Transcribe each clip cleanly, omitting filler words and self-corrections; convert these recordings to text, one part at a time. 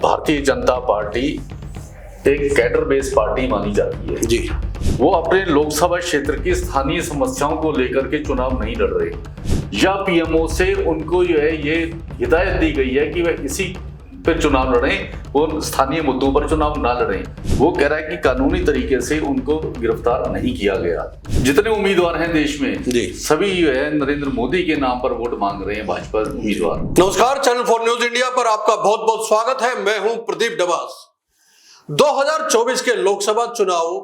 Bharatiya Janata party एक cadre based party मानी जाती है जी। वो अपने लोकसभा क्षेत्र की स्थानीय समस्याओं को लेकर के चुनाव नहीं लड़ रहे, या पीएमओ से उनको जो है ये हिदायत दी गई है कि वह इसी पे चुनाव लड़ें, वो स्थानीय मुद्दों पर चुनाव ना लड़ें। वो कह रहा है कि कानूनी तरीके से उनको गिरफ्तार नहीं किया गया। जितने उम्मीदवार हैं देश में जी, सभी जो है नरेंद्र मोदी के नाम पर वोट मांग रहे हैं भाजपा उम्मीदवार। नमस्कार, चैनल 4 न्यूज इंडिया पर आपका बहुत बहुत स्वागत है। मैं हूं प्रदीप डबास। 2024 के लोकसभा चुनाव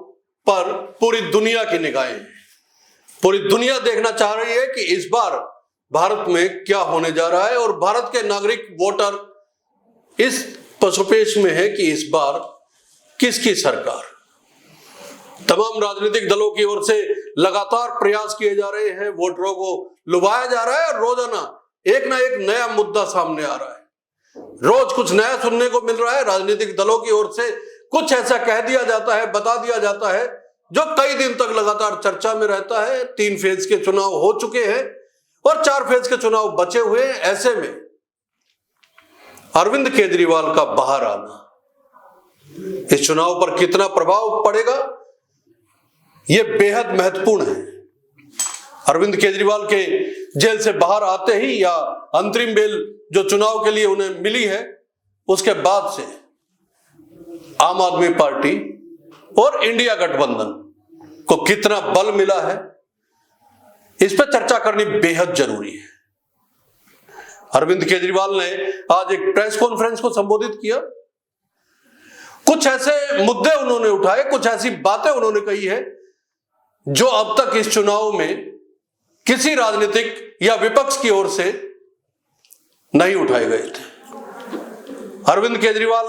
पर पूरी दुनिया की निगाहें हैं। पूरी दुनिया देखना चाह रही है कि इस बार भारत में क्या होने जा रहा है, और भारत के नागरिक वोटर इस पसोपेश में है कि इस बार किसकी सरकार। तमाम राजनीतिक दलों की ओर से लगातार प्रयास किए जा रहे हैं, वोटरों को लुभाया जा रहा है, और रोजाना एक ना एक नया मुद्दा सामने आ रहा है। रोज कुछ नया सुनने को मिल रहा है। राजनीतिक दलों की ओर से कुछ ऐसा कह दिया जाता है, बता दिया जाता है, जो कई दिन तक लगातार चर्चा में रहता है। 3 फेज के चुनाव हो चुके हैं और 4 फेज के चुनाव बचे हुए हैं। ऐसे में अरविंद केजरीवाल का बाहर आना इस चुनाव पर कितना प्रभाव पड़ेगा, यह बेहद महत्वपूर्ण है। अरविंद केजरीवाल के जेल से बाहर आते ही या अंतरिम बेल जो चुनाव के लिए उन्हें मिली है, उसके बाद से आम आदमी पार्टी और इंडिया गठबंधन को कितना बल मिला है, इस पर चर्चा करनी बेहद जरूरी है। अरविंद केजरीवाल ने आज एक प्रेस कॉन्फ्रेंस को संबोधित किया। कुछ ऐसे मुद्दे उन्होंने उठाए, कुछ ऐसी बातें उन्होंने कही है जो अब तक इस चुनाव में किसी राजनीतिक या विपक्ष की ओर से नहीं उठाए गए थे। अरविंद केजरीवाल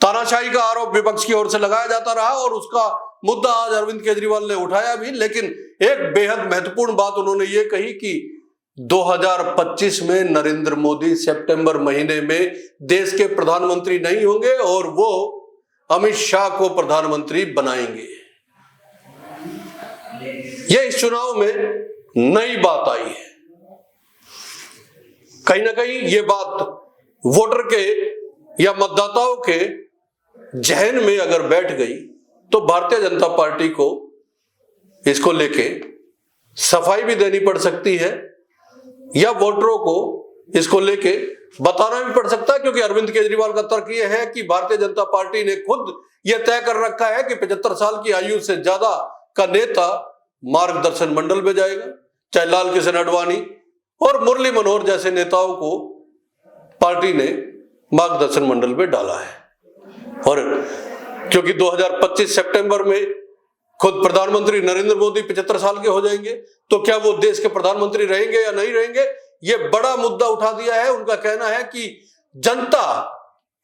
तानाशाही का आरोप विपक्ष की ओर से लगाया जाता रहा, और उसका मुद्दा आज अरविंद केजरीवाल ने उठाया भी। लेकिन एक बेहद महत्वपूर्ण बात उन्होंने ये कही कि 2025 में नरेंद्र मोदी सितंबर महीने में देश के प्रधानमंत्री नहीं होंगे और वो अमित शाह को प्रधानमंत्री बनाएंगे। यह इस चुनाव में नई बात आई है। कहीं ना कहीं ये बात वोटर के या मतदाताओं के जहन में अगर बैठ गई तो भारतीय जनता पार्टी को इसको लेके सफाई भी देनी पड़ सकती है, या वोटरों को इसको लेके बताना भी पड़ सकता है। क्योंकि अरविंद केजरीवाल का तर्क यह है कि भारतीय जनता पार्टी ने खुद यह तय कर रखा है कि 75 साल की आयु से ज्यादा का नेता मार्गदर्शन मंडल में जाएगा। चाहे लाल किशन आडवाणी और मुरली मनोहर जैसे नेताओं को पार्टी ने मार्गदर्शन मंडल में डाला है। और क्योंकि 2025 सितंबर में खुद प्रधानमंत्री नरेंद्र मोदी 75 साल के हो जाएंगे, तो क्या वो देश के प्रधानमंत्री रहेंगे या नहीं रहेंगे, ये बड़ा मुद्दा उठा दिया है। उनका कहना है कि जनता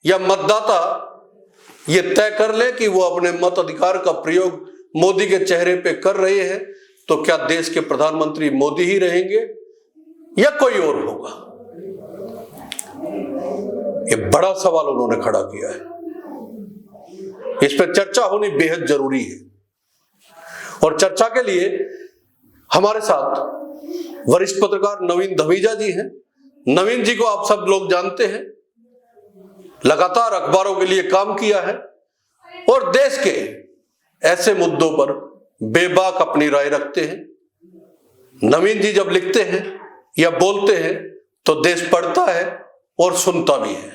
या मतदाता ये तय कर ले कि वो अपने मत अधिकार का प्रयोग मोदी के चेहरे पे कर रहे हैं, तो क्या देश के प्रधानमंत्री मोदी ही रहेंगे या कोई और होगा। ये बड़ा सवाल उन्होंने खड़ा किया है। इस पर चर्चा होनी बेहद जरूरी है, और चर्चा के लिए हमारे साथ वरिष्ठ पत्रकार नवीन धमीजा जी हैं। नवीन जी को आप सब लोग जानते हैं, लगातार अखबारों के लिए काम किया है और देश के ऐसे मुद्दों पर बेबाक अपनी राय रखते हैं। नवीन जी जब लिखते हैं या बोलते हैं तो देश पढ़ता है और सुनता भी है।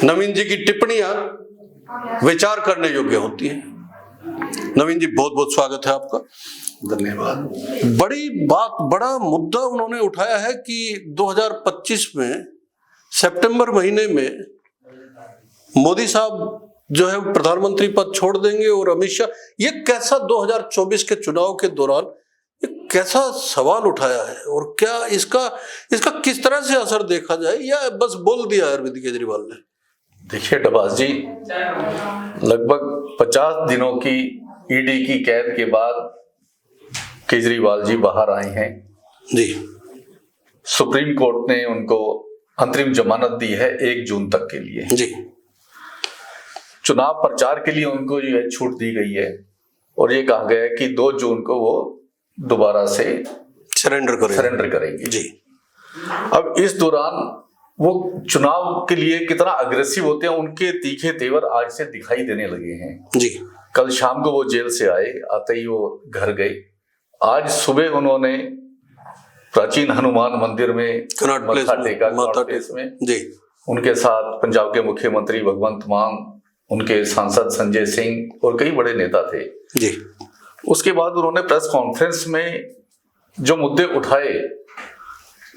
नवीन जी की टिप्पणियां विचार करने योग्य होती है। नवीन जी, बहुत बहुत स्वागत है आपका। धन्यवाद। बड़ी बात, बड़ा मुद्दा उन्होंने उठाया है कि 2025 में सितंबर महीने में मोदी साहब जो है प्रधानमंत्री पद छोड़ देंगे और अमित शाह। ये कैसा 2024 के चुनाव के दौरान कैसा सवाल उठाया है, और क्या इसका किस तरह से असर देखा जाए, या बस बोल दिया अरविंद केजरीवाल ने? देखिए डबास जी, लगभग 50 दिनों की ईडी की कैद के बाद केजरीवाल जी बाहर आए हैं जी। सुप्रीम कोर्ट ने उनको अंतरिम जमानत दी है 1 जून तक के लिए जी। चुनाव प्रचार के लिए उनको जो है छूट दी गई है, और ये कहा गया है कि 2 जून को वो दोबारा से सरेंडर करेंगे जी। अब इस दौरान वो चुनाव के लिए कितना अग्रेसिव होते हैं, उनके तीखे तेवर आज से दिखाई देने लगे हैं जी। कल शाम को वो जेल से आए, आते ही वो घर गए। आज सुबह उन्होंने प्राचीन हनुमान मंदिर में मत्था टेका कनॉट प्लेस में जी। उनके साथ पंजाब के मुख्यमंत्री भगवंत मान, उनके सांसद संजय सिंह और कई बड़े नेता थे जी। उसके बाद उन्होंने प्रेस कॉन्फ्रेंस में जो मुद्दे उठाए,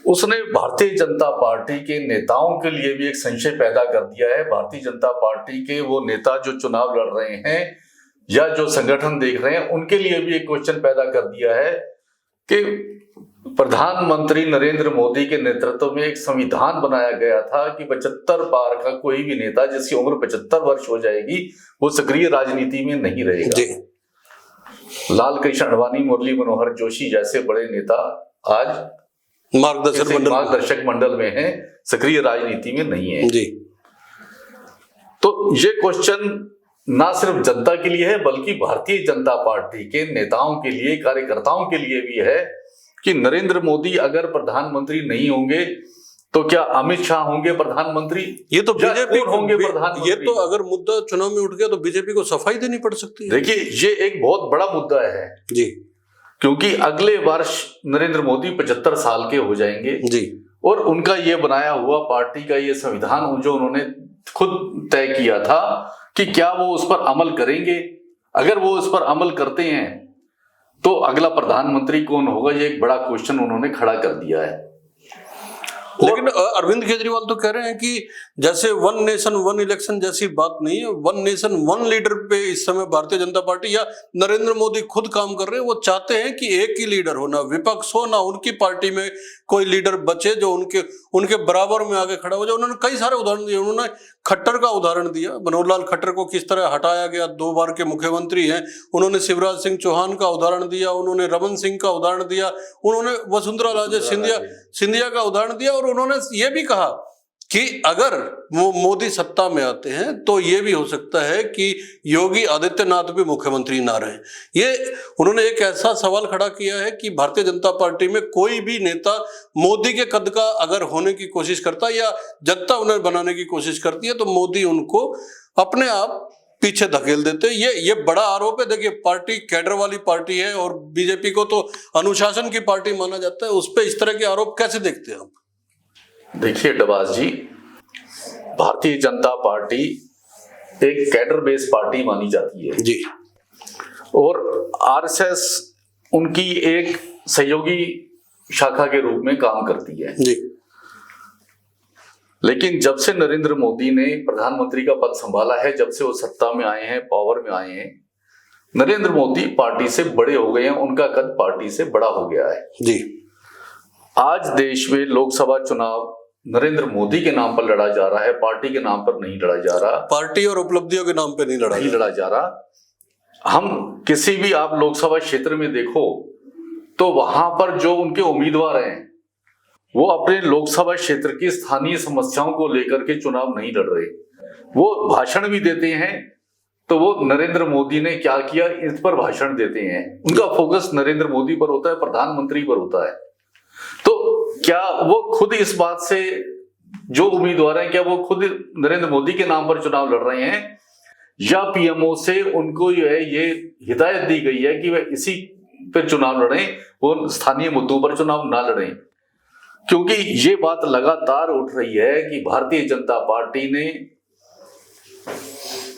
उसने भारतीय जनता पार्टी के नेताओं के लिए भी एक संशय पैदा कर दिया है। भारतीय जनता पार्टी के वो नेता जो चुनाव लड़ रहे हैं या जो संगठन देख रहे हैं, उनके लिए भी एक क्वेश्चन पैदा कर दिया है कि प्रधानमंत्री नरेंद्र मोदी के नेतृत्व में एक संविधान बनाया गया था कि 75 पार का कोई भी नेता जिसकी उम्र 75 वर्ष हो जाएगी वो सक्रिय राजनीति में नहीं रहेगा। लाल कृष्ण आडवाणी, मुरली मनोहर जोशी जैसे बड़े नेता आज मार्गदर्शक मंडल में हैं, सक्रिय राजनीति में नहीं है जी। तो ये क्वेश्चन ना सिर्फ जनता के लिए है बल्कि भारतीय जनता पार्टी के नेताओं के लिए, कार्यकर्ताओं के लिए भी है कि नरेंद्र मोदी अगर प्रधानमंत्री नहीं होंगे तो क्या अमित शाह होंगे प्रधानमंत्री? ये तो बीजेपी होंगे प्रधानमंत्री। ये तो अगर मुद्दा चुनाव में उठ गया तो बीजेपी को सफाई देनी पड़ सकती है। देखिए, ये एक बहुत बड़ा मुद्दा है जी, क्योंकि अगले वर्ष नरेंद्र मोदी 75 साल के हो जाएंगे जी। और उनका ये बनाया हुआ पार्टी का ये संविधान जो उन्होंने खुद तय किया था कि क्या वो उस पर अमल करेंगे। अगर वो उस पर अमल करते हैं तो अगला प्रधानमंत्री कौन होगा, ये एक बड़ा क्वेश्चन उन्होंने खड़ा कर दिया है। लेकिन अरविंद केजरीवाल तो कह रहे हैं कि जैसे वन नेशन वन इलेक्शन जैसी बात नहीं है, वन नेशन वन लीडर पे इस समय भारतीय जनता पार्टी या नरेंद्र मोदी खुद काम कर रहे हैं। वो चाहते हैं कि एक ही लीडर हो, ना विपक्ष हो, ना उनकी पार्टी में कोई लीडर बचे जो उनके बराबर में आगे खड़ा हो जाए। उन्होंने कई सारे उदाहरण दिए। उन्होंने खट्टर का उदाहरण दिया, मनोहर लाल खट्टर को किस तरह हटाया गया, 2 बार के मुख्यमंत्री हैं। उन्होंने शिवराज सिंह चौहान का उदाहरण दिया, उन्होंने रमन सिंह का उदाहरण दिया, उन्होंने वसुंधरा राजे सिंधिया का उदाहरण दिया और उन्होंने ये भी कहा कि अगर वो मोदी सत्ता में आते हैं तो ये भी हो सकता है कि योगी आदित्यनाथ भी मुख्यमंत्री ना रहे। ये उन्होंने एक ऐसा सवाल खड़ा किया है कि भारतीय जनता पार्टी में कोई भी नेता मोदी के कद का अगर होने की कोशिश करता है या जनता उन्हें बनाने की कोशिश करती है तो मोदी उनको अपने आप पीछे धकेल देते। ये बड़ा आरोप है। देखिए, पार्टी कैडर वाली पार्टी है और बीजेपी को तो अनुशासन की पार्टी माना जाता है। उस पर इस तरह के आरोप कैसे देखते हैं आप? देखिए डबास जी, भारतीय जनता पार्टी एक कैडर बेस्ड पार्टी मानी जाती है जी, और आरएसएस उनकी एक सहयोगी शाखा के रूप में काम करती है जी। लेकिन जब से नरेंद्र मोदी ने प्रधानमंत्री का पद संभाला है, जब से वो सत्ता में आए हैं, पावर में आए हैं, नरेंद्र मोदी पार्टी से बड़े हो गए हैं, उनका कद पार्टी से बड़ा हो गया है जी। आज देश में लोकसभा चुनाव नरेंद्र मोदी के नाम पर लड़ा जा रहा है, पार्टी के नाम पर नहीं लड़ा जा रहा, पार्टी और उपलब्धियों के नाम पे नहीं लड़ा जा रहा। हम किसी भी आप लोकसभा क्षेत्र में देखो तो वहां पर जो उनके उम्मीदवार हैं वो अपने लोकसभा क्षेत्र की स्थानीय समस्याओं को लेकर के चुनाव नहीं लड़ रहे। वो भाषण भी देते हैं तो वो नरेंद्र मोदी ने क्या किया इस पर भाषण देते हैं। उनका फोकस नरेंद्र मोदी पर होता है, प्रधानमंत्री पर होता है। तो क्या वो खुद इस बात से, जो उम्मीदवार हैं, क्या वो खुद नरेंद्र मोदी के नाम पर चुनाव लड़ रहे हैं या पीएमओ से उनको ये हिदायत दी गई है कि वह इसी पर चुनाव लड़ें, वो स्थानीय मुद्दों पर चुनाव ना लड़ें? क्योंकि ये बात लगातार उठ रही है कि भारतीय जनता पार्टी ने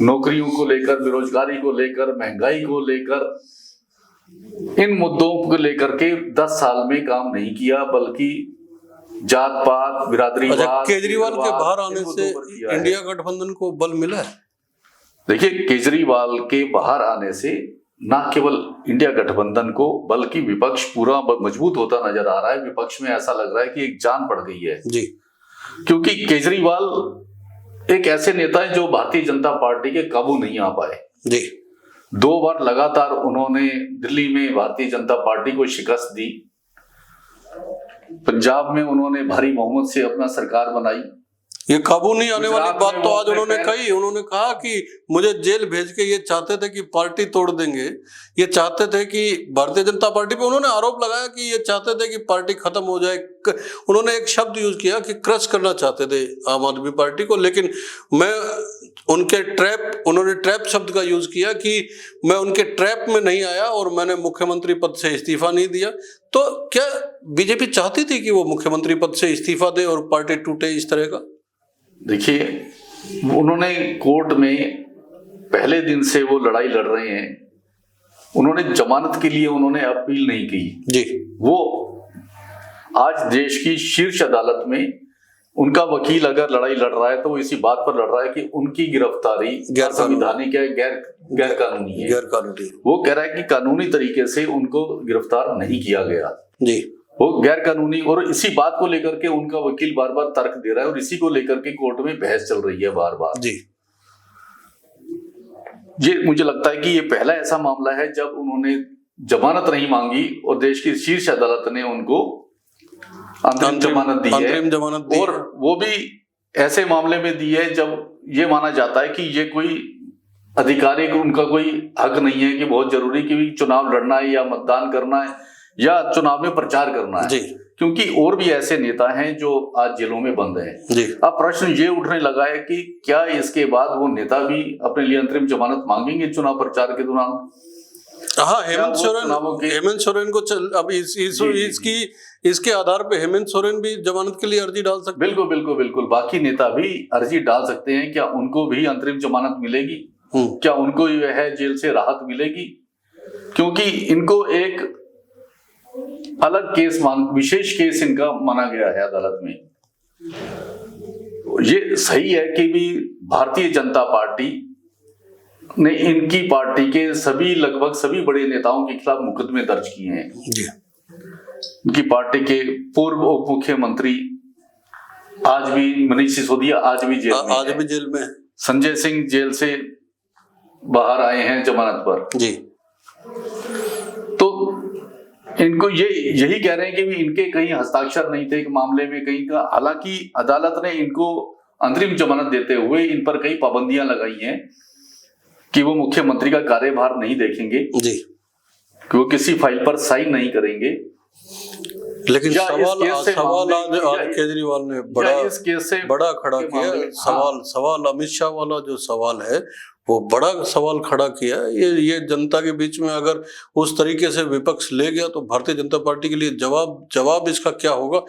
नौकरियों को लेकर, बेरोजगारी को लेकर, महंगाई को लेकर, इन मुद्दों को लेकर के 10 साल में काम नहीं किया, बल्कि जात पात, बिरादरीवाद। केजरीवाल के बाहर आने से इंडिया गठबंधन को बल मिला है। देखिए, केजरीवाल के बाहर आने से न केवल इंडिया गठबंधन को बल्कि विपक्ष पूरा मजबूत होता नजर आ रहा है। विपक्ष में ऐसा लग रहा है कि एक जान पड़ गई है जी, क्योंकि केजरीवाल एक ऐसे नेता है जो भारतीय जनता पार्टी के काबू नहीं आ पाए जी। 2 बार लगातार उन्होंने दिल्ली में भारतीय जनता पार्टी को शिकस्त दी, पंजाब में उन्होंने भारी बहुमत से अपना सरकार बनाई, ये काबू नहीं आने वाली गुजरात बात में तो वो आज अपने उन्होंने कही। उन्होंने कहा कि मुझे जेल भेज के ये चाहते थे कि पार्टी तोड़ देंगे, ये चाहते थे कि भारतीय जनता पार्टी पे उन्होंने आरोप लगाया कि ये चाहते थे कि पार्टी खत्म हो जाए। उन्होंने एक शब्द यूज किया कि क्रश करना चाहते थे आम आदमी पार्टी को, लेकिन मैं उनके उन्होंने ट्रैप शब्द का यूज किया कि मैं उनके ट्रैप में नहीं आया और मैंने मुख्यमंत्री पद से इस्तीफा नहीं दिया। तो क्या बीजेपी चाहती थी कि वो मुख्यमंत्री पद से इस्तीफा दे और पार्टी टूटे इस तरह का? देखिए, उन्होंने कोर्ट में पहले दिन से वो लड़ाई लड़ रहे हैं। उन्होंने जमानत के लिए उन्होंने अपील नहीं की जी। वो आज देश की शीर्ष अदालत में उनका वकील अगर लड़ाई लड़ रहा है तो वो इसी बात पर लड़ रहा है कि उनकी गिरफ्तारी असंवैधानिक है, गैर कानूनी है। वो कह रहा है कि कानूनी तरीके से उनको गिरफ्तार नहीं किया गया जी, वो गैर कानूनी। और इसी बात को लेकर के उनका वकील बार बार तर्क दे रहा है और इसी को लेकर के कोर्ट में बहस चल रही है बार बार जी। ये मुझे लगता है कि ये पहला ऐसा मामला है जब उन्होंने जमानत नहीं मांगी और देश की शीर्ष अदालत ने उनको अंतरिम जमानत दी है। और वो भी ऐसे मामले में दी है जब ये माना जाता है कि ये कोई अधिकारी को उनका कोई हक नहीं है कि बहुत जरूरी कि चुनाव लड़ना है या मतदान करना है या चुनाव में प्रचार करना है, क्योंकि और भी ऐसे नेता हैं जो आज जेलों में बंद हैं। अब प्रश्न ये उठने लगा है कि क्या इसके बाद वो नेता भी अपने लिए अंतरिम जमानत मांगेंगे चुनाव प्रचार के दौरान? हाँ, हेमंत सोरेन को अब इसके आधार पे हेमंत सोरेन भी जमानत के लिए अर्जी डाल सकते हैं। बिल्कुल बाकी नेता भी अर्जी डाल सकते हैं। क्या उनको भी अंतरिम जमानत मिलेगी? क्या उनको जो है जेल से राहत मिलेगी? क्योंकि इनको एक अलग केस विशेष केस इनका माना गया है अदालत में। ये सही है कि भी भारतीय जनता पार्टी ने इनकी पार्टी के लगभग सभी बड़े नेताओं के खिलाफ मुकदमे दर्ज किए हैं। इनकी पार्टी के पूर्व उप मुख्यमंत्री आज भी मनीष सिसोदिया आज भी जेल में, संजय सिंह जेल से बाहर आए हैं जमानत पर जी। तो इनको यही कह रहे हैं कि भी इनके कहीं हस्ताक्षर नहीं थे एक मामले में कहीं का। हालांकि अदालत ने इनको अंतरिम जमानत देते हुए इन पर कई पाबंदियां लगाई हैं कि वो मुख्यमंत्री का कार्यभार नहीं देखेंगे जी, कि वो किसी फाइल पर साइन नहीं करेंगे। लेकिन सवाल आज केजरीवाल ने इस केस से बड़ा खड़ा किया। सवाल अमित शाह वाला जो सवाल है वो बड़ा सवाल खड़ा किया। ये जनता के बीच में अगर उस तरीके से विपक्ष ले गया तो भारतीय जनता पार्टी के लिए जवाब इसका क्या होगा,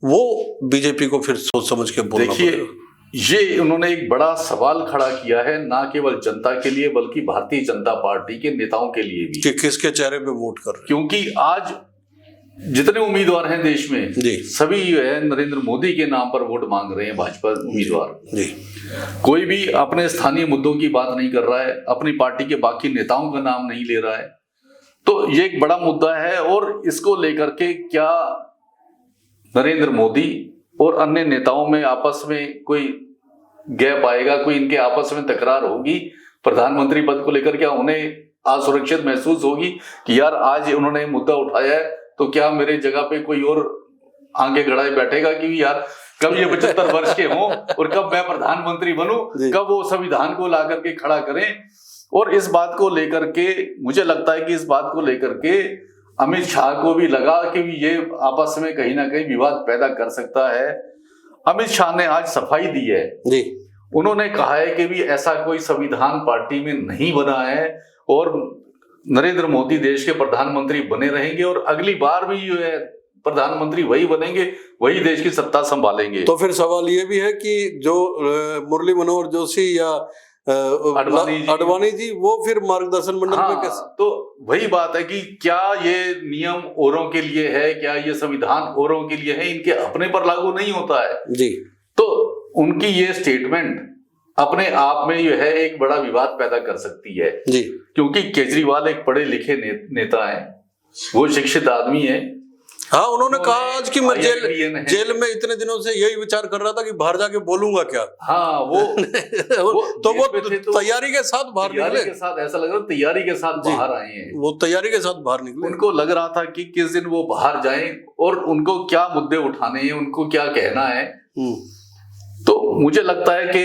वो बीजेपी को फिर सोच समझ के बोलना पड़ेगा। देखिए, ये उन्होंने एक बड़ा सवाल खड़ा किया है, ना केवल जनता के लिए बल्कि भारतीय जनता पार्टी के नेताओं के लिए भी, कि किसके चेहरे पे वोट कर रहे हैं। क्योंकि आज जितने उम्मीदवार हैं देश में सभी जो है नरेंद्र मोदी के नाम पर वोट मांग रहे हैं भाजपा उम्मीदवार। कोई भी अपने स्थानीय मुद्दों की बात नहीं कर रहा है, अपनी पार्टी के बाकी नेताओं का नाम नहीं ले रहा है। तो ये एक बड़ा मुद्दा है और इसको लेकर के क्या नरेंद्र मोदी और अन्य नेताओं में आपस में कोई गैप आएगा, कोई इनके आपस में तकरार होगी प्रधानमंत्री पद को लेकर? क्या उन्हें असुरक्षित महसूस होगी कि यार आज उन्होंने मुद्दा उठाया है तो क्या मेरे जगह पे कोई और आगे खड़ा बैठेगा कि यार कब ये 75 वर्ष के हों और कब मैं प्रधानमंत्री बनूं, कब वो संविधान को ला करके खड़ा करें? और इस बात को लेकर के मुझे लगता है कि इस बात को लेकर के अमित शाह को भी लगा कि ये आपस में कहीं ना कहीं विवाद पैदा कर सकता है। अमित शाह ने आज सफाई दी है जी। उन्होंने कहा है कि भी ऐसा कोई संविधान पार्टी में नहीं बना है और नरेंद्र मोदी देश के प्रधानमंत्री बने रहेंगे और अगली बार भी जो है प्रधानमंत्री वही बनेंगे, वही देश की सत्ता संभालेंगे। तो फिर सवाल ये भी है कि जो मुरली मनोहर जोशी या अडवाणी जी वो फिर मार्गदर्शन मंडल में कैसे? तो वही बात है कि क्या ये नियम औरों के लिए है, क्या ये संविधान औरों के लिए है, इनके अपने पर लागू नहीं होता है जी। तो उनकी ये स्टेटमेंट अपने आप में जो है एक बड़ा विवाद पैदा कर सकती है जी, क्योंकि केजरीवाल एक पढ़े लिखे नेता है, वो शिक्षित आदमी है। हाँ, उन्होंने कहा आज कि मैं जेल में इतने दिनों से यही विचार कर रहा था कि बाहर जाके बोलूंगा क्या। हाँ, वो तैयारी के साथ बाहर निकले, के साथ ऐसा लग रहा तैयारी के साथ बाहर आए हैं, वो तैयारी के साथ बाहर निकले। उनको लग रहा था कि किस दिन वो बाहर जाएं और उनको क्या मुद्दे उठाने हैं, उनको क्या कहना है। तो मुझे लगता है कि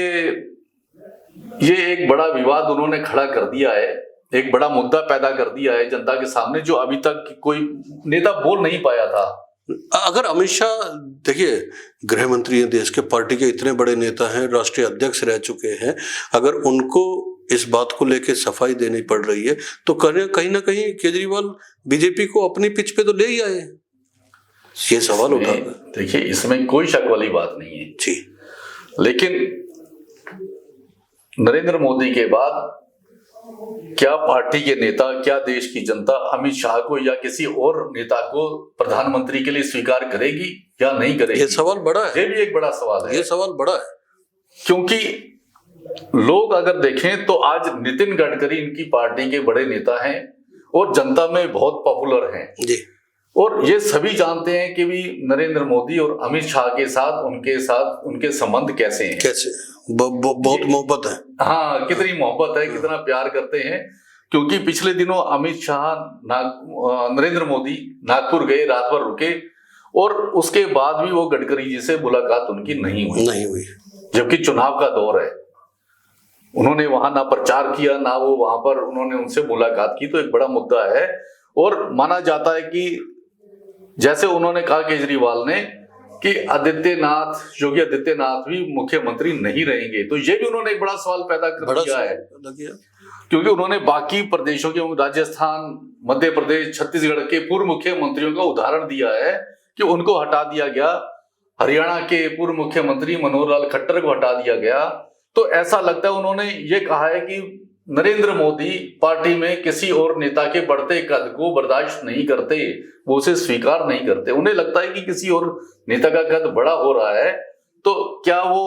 ये एक बड़ा विवाद उन्होंने खड़ा कर दिया है, एक बड़ा मुद्दा पैदा कर दिया है जनता के सामने, जो अभी तक कोई नेता बोल नहीं पाया था। अगर अमित शाह, देखिए गृह मंत्री हैं देश के, पार्टी के इतने बड़े नेता हैं, राष्ट्रीय अध्यक्ष रह चुके हैं, अगर उनको इस बात को लेके सफाई देनी पड़ रही है तो कहीं ना कहीं केजरीवाल बीजेपी को अपनी पिच पे तो ले ही आए, ये सवाल उठा। देखिए इसमें कोई शक वाली बात नहीं है जी, लेकिन नरेंद्र मोदी के बाद क्या पार्टी के नेता, क्या देश की जनता अमित शाह को या किसी और नेता को प्रधानमंत्री के लिए स्वीकार करेगी या नहीं करेगी? ये सवाल बड़ा है, ये भी एक बड़ा सवाल है। ये सवाल बड़ा है क्योंकि लोग अगर देखें तो आज नितिन गडकरी इनकी पार्टी के बड़े नेता हैं और जनता में बहुत पॉपुलर हैं जी, और ये सभी जानते हैं कि भी नरेंद्र मोदी और अमित शाह के साथ उनके संबंध कैसे हैं, कैसे बहुत मोहब्बत है। हाँ, कितनी मोहब्बत है, कितना प्यार करते हैं। क्योंकि पिछले दिनों अमित शाह नरेंद्र मोदी नागपुर गए, रात भर रुके और उसके बाद भी वो गडकरी जी से मुलाकात उनकी नहीं हुई, जबकि चुनाव का दौर है। उन्होंने वहां ना प्रचार किया, ना वो वहां पर उन्होंने उनसे मुलाकात की, तो एक बड़ा मुद्दा है। और माना जाता है कि जैसे उन्होंने कहा केजरीवाल ने कि योगी आदित्यनाथ भी मुख्यमंत्री नहीं रहेंगे, तो ये भी उन्होंने एक बड़ा सवाल पैदा कर दिया है। क्योंकि उन्होंने बाकी प्रदेशों के, राजस्थान, मध्य प्रदेश, छत्तीसगढ़ के पूर्व मुख्यमंत्रियों का उदाहरण दिया है कि उनको हटा दिया गया, हरियाणा के पूर्व मुख्यमंत्री मनोहर लाल खट्टर को हटा दिया गया। तो ऐसा लगता है उन्होंने ये कहा है कि नरेंद्र मोदी पार्टी में किसी और नेता के बढ़ते कद को बर्दाश्त नहीं करते, वो उसे स्वीकार नहीं करते। उन्हें लगता है कि किसी और नेता का कद बड़ा हो रहा है तो क्या वो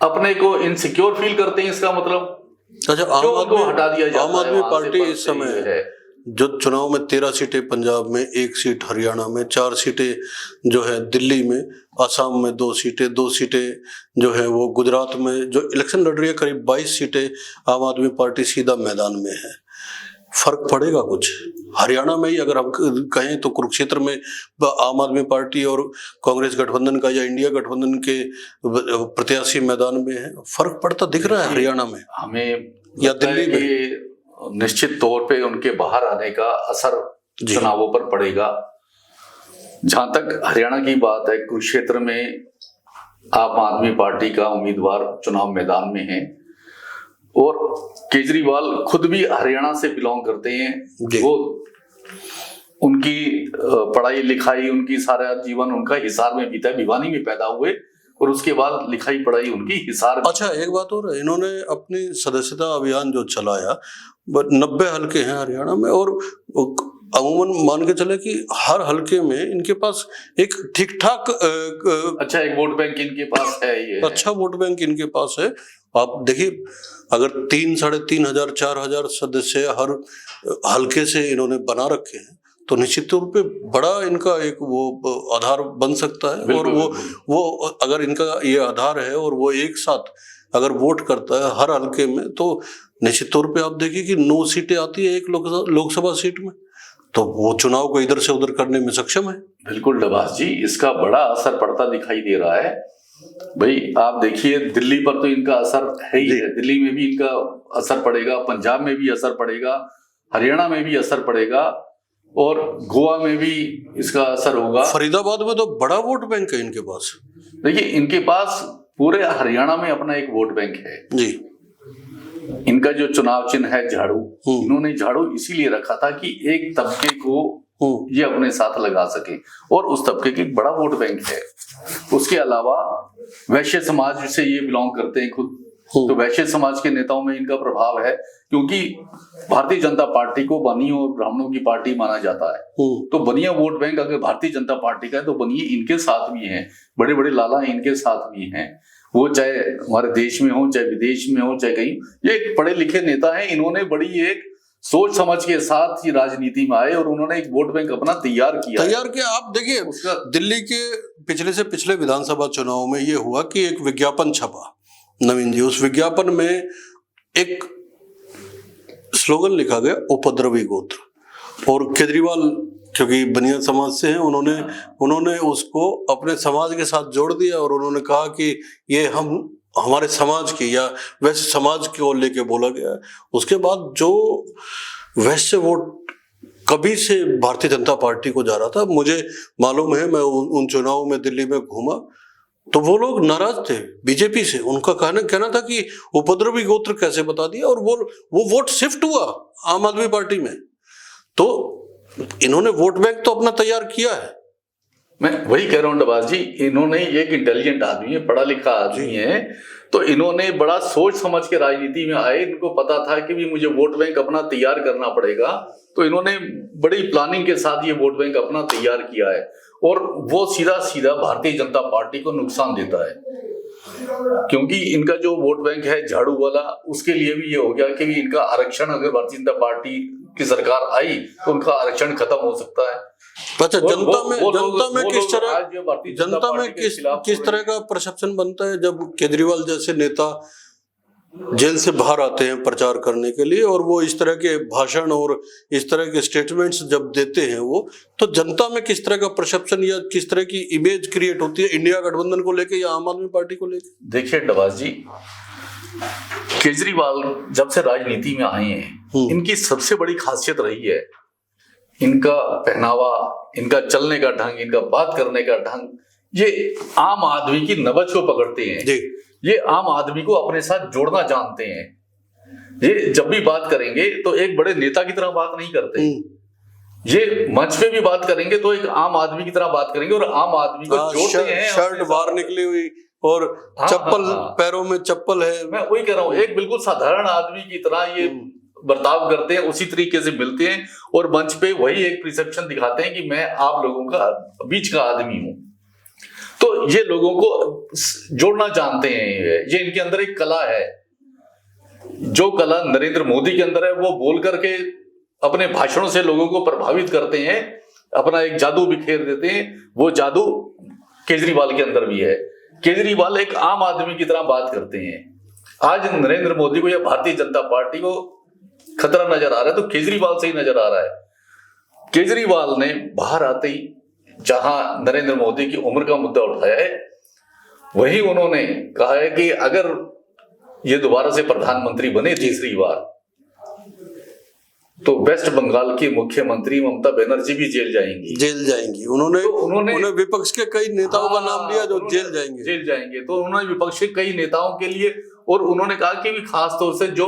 अपने को इनसिक्योर फील करते हैं, इसका मतलब अच्छा, हटा दिया जाता है। आम आदमी पार्टी इस समय है जो चुनाव में 13 सीटें पंजाब में, 1 सीट हरियाणा में, 4 सीटें जो है दिल्ली में, असम में 2 सीटें, 2 सीटें जो है वो गुजरात में जो इलेक्शन लड़ रही है, करीब 22 सीटें आम आदमी पार्टी सीधा मैदान में है। फर्क पड़ेगा कुछ? हरियाणा में ही अगर हम कहें तो कुरुक्षेत्र में आम आदमी पार्टी और कांग्रेस गठबंधन का या इंडिया गठबंधन के प्रत्याशी मैदान में है, फर्क पड़ता दिख रहा है हरियाणा में हमें या दिल्ली में? निश्चित तौर पे उनके बाहर आने का असर चुनावों पर पड़ेगा। जहां तक हरियाणा की बात है, कुरुक्षेत्र में आम आदमी पार्टी का उम्मीदवार चुनाव मैदान में है और केजरीवाल खुद भी हरियाणा से बिलोंग करते हैं। वो उनकी पढ़ाई लिखाई, उनकी सारा जीवन उनका हिसार में बीता है, भिवानी में पैदा हुए और उसके बाद लिखाई पढ़ाई उनकी हिसार में। अच्छा, एक बात और है, इन्होंने अपनी सदस्यता अभियान जो चलाया, 90 हल्के हैं हरियाणा में और अमूमन मान के चले कि हर हल्के में इनके पास एक ठीक ठाक अच्छा एक वोट बैंक इनके पास है, ये अच्छा वोट बैंक इनके पास है। आप देखिए, अगर 3, 3,500, 4,000 सदस्य हर हल्के से इन्होंने बना रखे हैं तो निश्चित तौर पे बड़ा इनका एक वो आधार बन सकता है। और वो अगर इनका ये आधार है और वो एक साथ अगर वोट करता है हर हल्के में, तो निश्चित तौर पे आप देखिए कि 9 सीटें आती है एक लोकसभा सीट में, तो वो चुनाव को इधर से उधर करने में सक्षम है। बिल्कुल डबास जी, इसका बड़ा असर पड़ता दिखाई दे रहा है। भाई आप देखिए, दिल्ली पर तो इनका असर है ही है, दिल्ली में भी इनका असर पड़ेगा, पंजाब में भी असर पड़ेगा, हरियाणा में भी असर पड़ेगा और गोवा में भी इसका असर होगा। फरीदाबाद में तो बड़ा वोट बैंक है इनके पास। देखिए, इनके पास पूरे हरियाणा में अपना एक वोट बैंक है जी। इनका जो चुनाव चिन्ह है झाड़ू, इन्होंने झाड़ू इसीलिए रखा था कि एक तबके को ये अपने साथ लगा सके और उस तबके की बड़ा वोट बैंक है। उसके अलावा वैश्य समाज से ये बिलोंग करते हैं खुद, तो वैश्य समाज के नेताओं में इनका प्रभाव है, क्योंकि भारतीय जनता पार्टी को बनियों और ब्राह्मणों की पार्टी माना जाता है। तो बनिया वोट बैंक अगर भारतीय जनता पार्टी का है तो बनिए इनके साथ भी हैं, बड़े बड़े लाला इनके साथ भी हैं, वो चाहे हमारे देश में हो, चाहे विदेश में हो, चाहे कहीं। ये एक पढ़े लिखे नेता हैं, इन्होंने बड़ी एक सोच समझ के साथ ही राजनीति में आए और उन्होंने एक वोट बैंक अपना तैयार किया। आप देखिए, उसका दिल्ली के पिछले से पिछले विधानसभा चुनाव में ये हुआ कि एक विज्ञापन छपा, नवीन जी, उस विज्ञापन में एक स्लोगन लिखा गया, उपद्रवी गोत्र, और केजरीवाल क्योंकि बनिया समाज से हैं, उन्होंने उसको अपने समाज के साथ जोड़ दिया और उन्होंने कहा कि ये हमारे समाज की या वैसे समाज को लेके बोला गया है। उसके बाद जो वैसे वोट कभी से भारतीय जनता पार्टी को जा रहा था, मुझे मालूम है, मैं उन चुनावों में दिल्ली में घूमा तो वो लोग नाराज थे बीजेपी से। उनका कहना था कि उपद्रवी गोत्र कैसे बता दिया, और वो वोट शिफ्ट हुआ आम आदमी पार्टी में। तो इन्होंने वोट बैंक तो अपना तैयार किया है। मैं वही कह रहा हूँ डबास जी, इन्होंने एक इंटेलिजेंट आदमी है, पढ़ा लिखा आदमी है, तो इन्होंने बड़ा सोच समझ के राजनीति में आए। इनको पता था कि भी मुझे वोट बैंक अपना तैयार करना पड़ेगा, तो इन्होंने बड़ी प्लानिंग के साथ ये वोट बैंक अपना तैयार किया है, और वो सीधा सीधा भारतीय जनता पार्टी को नुकसान देता है। क्योंकि इनका जो वोट बैंक है झाड़ू वाला, उसके लिए भी ये हो गया कि इनका आरक्षण, अगर भारतीय जनता पार्टी की सरकार आई तो उनका आरक्षण खत्म हो सकता है। अच्छा, जनता में किस तरह का परसेप्शन बनता है जब केजरीवाल जैसे नेता जेल से बाहर आते हैं प्रचार करने के लिए, और वो इस तरह के भाषण और इस तरह के स्टेटमेंट्स जब देते हैं वो, तो जनता में किस तरह का परसेप्शन या किस तरह की इमेज क्रिएट होती है इंडिया गठबंधन को लेके या आम आदमी पार्टी को लेके? देखिए डबास जी, केजरीवाल जब से राजनीति में आए हैं, इनकी सबसे बड़ी खासियत रही है इनका पहनावा, इनका चलने का ढंग, इनका बात करने का ढंग, ये आम आदमी की नब्ज को पकड़ते हैं जी। ये आम आदमी को अपने साथ जोड़ना जानते हैं। ये जब भी बात करेंगे तो एक बड़े नेता की तरह बात नहीं करते। ये मंच पे भी बात करेंगे तो एक आम आदमी की तरह बात करेंगे और आम आदमी को जोड़ते हैं। शर्ट बाहर निकली हुई और चप्पल, पैरों में चप्पल है। मैं वही कह रहा हूँ, एक बिल्कुल साधारण आदमी की तरह ये बर्ताव करते हैं, उसी तरीके से मिलते हैं और मंच पे वही एक परसेप्शन दिखाते हैं कि मैं आप लोगों का बीच का आदमी हूं। तो ये लोगों को जोड़ना जानते हैं। ये इनके अंदर एक कला है, जो कला नरेंद्र मोदी के अंदर है। वो बोल करके अपने भाषणों से लोगों को प्रभावित करते हैं, अपना एक जादू बिखेर देते हैं। वो जादू केजरीवाल के अंदर भी है। केजरीवाल एक आम आदमी की तरह बात करते हैं। आज नरेंद्र मोदी को या भारतीय जनता पार्टी को खतरा नजर आ रहा है तो केजरीवाल से ही नजर आ रहा है। केजरीवाल ने बाहर आते ही जहां नरेंद्र मोदी की उम्र का मुद्दा उठाया है, वही उन्होंने कहा है कि अगर ये दोबारा से प्रधानमंत्री बने तीसरी बार, तो वेस्ट बंगाल की मुख्यमंत्री ममता बनर्जी भी जेल जाएंगी। उन्होंने विपक्ष के कई नेताओं का नाम लिया जो जेल जाएंगे। तो उन्होंने विपक्ष के कई नेताओं के लिए, और उन्होंने कहा कि भी खास तौर से जो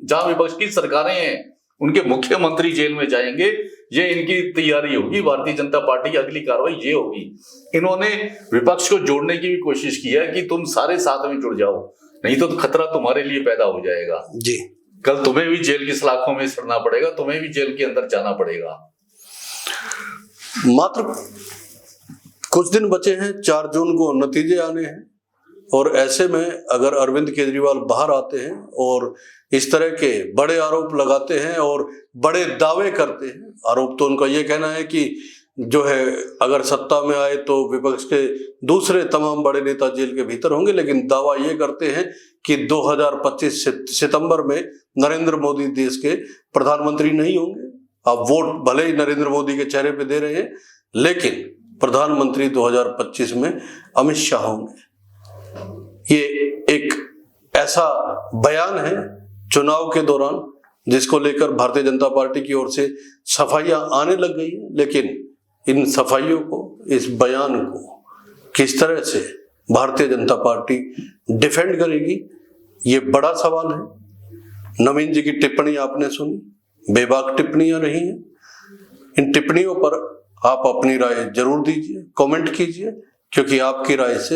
जहां विपक्ष की सरकारें हैं उनके मुख्यमंत्री जेल में जाएंगे। ये इनकी तैयारी होगी, भारतीय जनता पार्टी की अगली कार्रवाई ये होगी। इन्होंने विपक्ष को जोड़ने की भी कोशिश की है कि तुम सारे साथ में जुड़ जाओ, नहीं तो खतरा तुम्हारे लिए पैदा हो जाएगा जी। कल तुम्हें भी जेल की सलाखों में सड़ना पड़ेगा, तुम्हें भी जेल के अंदर जाना पड़ेगा। मात्र कुछ दिन बचे हैं, 4 जून को नतीजे आने हैं, और ऐसे में अगर अरविंद केजरीवाल बाहर आते हैं और इस तरह के बड़े आरोप लगाते हैं और बड़े दावे करते हैं, आरोप तो उनका ये कहना है कि जो है अगर सत्ता में आए तो विपक्ष के दूसरे तमाम बड़े नेता जेल के भीतर होंगे, लेकिन दावा ये करते हैं कि 2025 सितंबर में नरेंद्र मोदी देश के प्रधानमंत्री नहीं होंगे। अब वोट भले ही नरेंद्र मोदी के चेहरे पे दे रहे हैं, लेकिन प्रधानमंत्री 2025 में अमित शाह होंगे। ये एक ऐसा बयान है चुनाव के दौरान जिसको लेकर भारतीय जनता पार्टी की ओर से सफाइयां आने लग गई हैं, लेकिन इन सफाइयों को, इस बयान को किस तरह से भारतीय जनता पार्टी डिफेंड करेगी, ये बड़ा सवाल है। नवीन जी की टिप्पणी आपने सुनी, बेबाक टिप्पणियां रही हैं। इन टिप्पणियों पर आप अपनी राय जरूर दीजिए, कमेंट कीजिए, क्योंकि आपकी राय से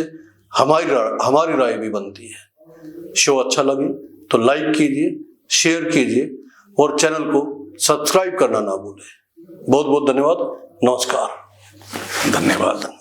हमारी राय भी बनती है। शो अच्छा लगे तो लाइक कीजिए, शेयर कीजिए और चैनल को सब्सक्राइब करना ना भूलें। बहुत बहुत धन्यवाद। नमस्कार। धन्यवाद।